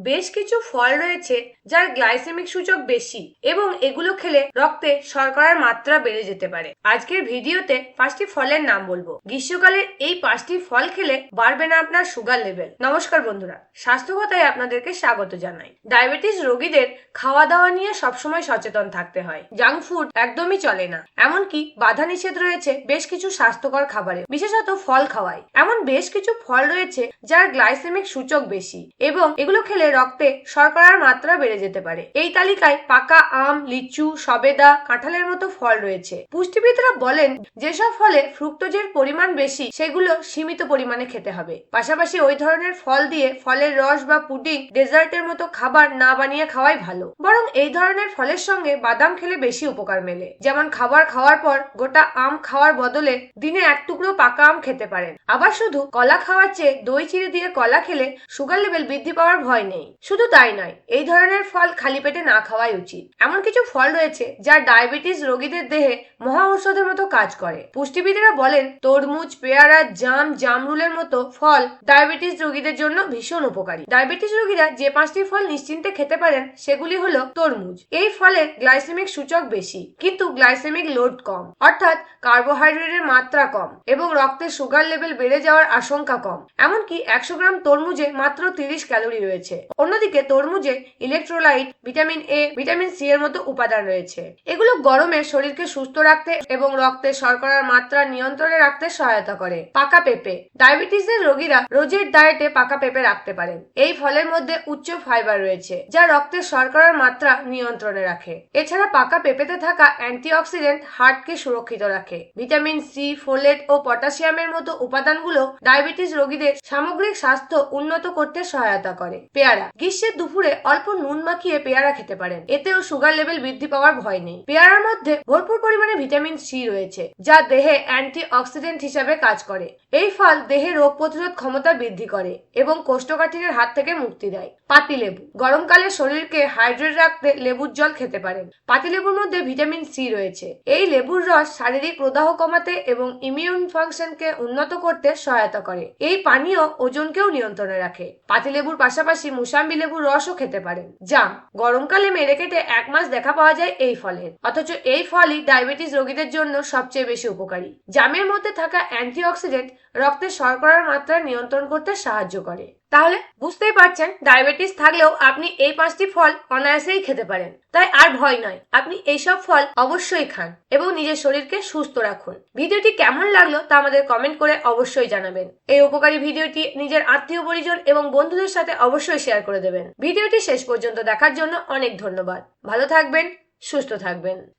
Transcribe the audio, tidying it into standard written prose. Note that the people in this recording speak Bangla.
বেশ কিছু ফল রয়েছে যার গ্লাইসেমিক সূচক বেশি এবং এগুলো খেলে রক্তে শর্করার মাত্রা বেড়ে যেতে পারে। আজকের ভিডিওতে 5টি ফলের নাম বলবো। গ্রীষ্মকালের এই 5টি ফল খেলে বাড়বে না আপনার সুগার লেভেল। নমস্কার বন্ধুরা, স্বাস্থ্য কথায় আপনাদেরকে স্বাগত জানাই। ডায়াবেটিস রোগীদের খাওয়া দাওয়া নিয়ে সবসময় সচেতন থাকতে হয়। জাঙ্ক ফুড একদমই চলে না, এমনকি বাধা নিষেধ রয়েছে বেশ কিছু স্বাস্থ্যকর খাবারে, বিশেষত ফল খাওয়ায়। এমন বেশ কিছু ফল রয়েছে যার গ্লাইসেমিক সূচক বেশি এবং এগুলো খেলে রক্তে শর্করার মাত্রা বেড়ে যেতে পারে। এই তালিকায় পাকা আম, লিচু, সবেদা, কাঁঠালের মতো ফল রয়েছে। পুষ্টিবিদরা বলেন যেসব ফলে ফ্রুক্টোজের পরিমাণ বেশি সেগুলো সীমিত পরিমাণে খেতে হবে। পাশাপাশি ওই ধরনের ফল দিয়ে ফলের রস বা পুডিং, ডেজার্টের মতো খাবার না বানিয়ে খাওয়াই ভালো। বরং এই ধরনের ফলের সঙ্গে বাদাম খেলে বেশি উপকার মেলে। যেমন খাবার খাওয়ার পর গোটা আম খাওয়ার বদলে দিনে 1 টুকরো পাকা আম খেতে পারেন। আবার শুধু কলা খাওয়ার চেয়ে দই চিড়ে দিয়ে কলা খেলে সুগার লেভেল বৃদ্ধি পাওয়ার ভয় নেই। শুধু তাই নয়, এই ধরনের ফল খালি পেটে না খাওয়াই উচিত। এমন কিছু ফল রয়েছে যা ডায়াবেটিস রোগীদের দেহে মহা ঔষধের মতো কাজ করে। পুষ্টিবিদরা বলেন তরমুজ, পেয়ারা, জাম, জামরুলের মতো ফল ডায়াবেটিস রোগীদের জন্য ভীষণ উপকারী। ডায়াবেটিস রোগীরা যে 5টি ফল নিশ্চিন্তে খেতে পারেন সেগুলি হলো তরমুজ। এই ফলের গ্লাইসেমিক সূচক বেশি কিন্তু গ্লাইসেমিক লোড কম, অর্থাৎ কার্বোহাইড্রেটের মাত্রা কম এবং রক্তে সুগার লেভেল বেড়ে যাওয়ার আশঙ্কা কম। এমনকি 100 গ্রাম তরমুজে মাত্র 30 ক্যালোরি রয়েছে। অন্যদিকে তরমুজে electrolyte, vitamin A, vitamin C এর মতো উপাদান রয়েছে। এগুলো গরমে শরীরকে সুস্থ রাখতে এবং রক্তে শর্করার মাত্রা নিয়ন্ত্রণে রাখতে সহায়তা করে। পাকা পেঁপে, ডায়াবেটিসের রোগীরা রোজের ডায়েটে পাকা পেঁপে রাখতে পারেন। এই ফলের মধ্যে উচ্চ ফাইবার রয়েছে যা রক্তে শর্করার মাত্রা নিয়ন্ত্রণে রাখে। এছাড়া পাকা পেঁপেতে থাকা অ্যান্টিঅক্সিডেন্ট হার্টকে সুরক্ষিত রাখে। ভিটামিন সি, ফোলেট ও পটাশিয়ামের মতো উপাদানগুলো ডায়াবেটিস রোগীদের সামগ্রিক স্বাস্থ্য উন্নত করতে সহায়তা করে। পেয়ারা, গ্রীষ্মের দুপুরে অল্প নুন মাখিয়ে পেয়ারা খেতে পারেন, এতেও সুগার লেভেল বৃদ্ধি পাওয়ার ভয় নেই। পেয়ারার মধ্যে ভরপুর পরিমাণে ভিটামিন সি রয়েছে যা দেহে অ্যান্টিঅক্সিডেন্ট হিসেবে কাজ করে। এই ফল দেহে রোগ প্রতিরোধ ক্ষমতা বৃদ্ধি করে এবং কোষ্ঠকাঠিন্যের হাত থেকে মুক্তি দেয়। পাতিলেবু, গরমকালে শরীরকে হাইড্রেট রাখতে লেবুর জল খেতে পারেন। পাতিলেবুর মধ্যে ভিটামিন সি রয়েছে। এই লেবুর রস শারীরিক প্রদাহ কমাতে এবং ইমিউন ফাংশনকে উন্নত করতে সহায়তা করে। এই পানীয় ওজনকেও নিয়ন্ত্রণে রাখে। পাতিলেবুর পাশাপাশি মুসাম্বি লেবুর রসও খেতে পারেন। জাম, গরমকালে মেরে কেটে 1 মাস দেখা পাওয়া যায় এই ফলের, অথচ এই ফলই ডায়াবেটিস রোগীদের জন্য সবচেয়ে বেশি উপকারী। জামের মধ্যে থাকা অ্যান্টিঅক্সিডেন্ট রক্তে শর্করার মাত্রা নিয়ন্ত্রণ করতে সাহায্য করে। তাহলে বুঝতেই পারছেন, ডায়াবেটিস থাকলেও আপনি এই 5টি ফল অনায়াসেই খেতে পারেন। তাই আর ভয় নয়, আপনি এইসব ফল অবশ্যই খান এবং নিজের শরীরকে সুস্থ রাখুন। ভিডিওটি কেমন লাগলো তা আমাদের কমেন্ট করে অবশ্যই জানাবেন। এই উপকারী ভিডিওটি নিজের আত্মীয় পরিজন এবং বন্ধুদের সাথে অবশ্যই শেয়ার করে দেবেন। ভিডিওটি শেষ পর্যন্ত দেখার জন্য অনেক ধন্যবাদ। ভালো থাকবেন, সুস্থ থাকবেন।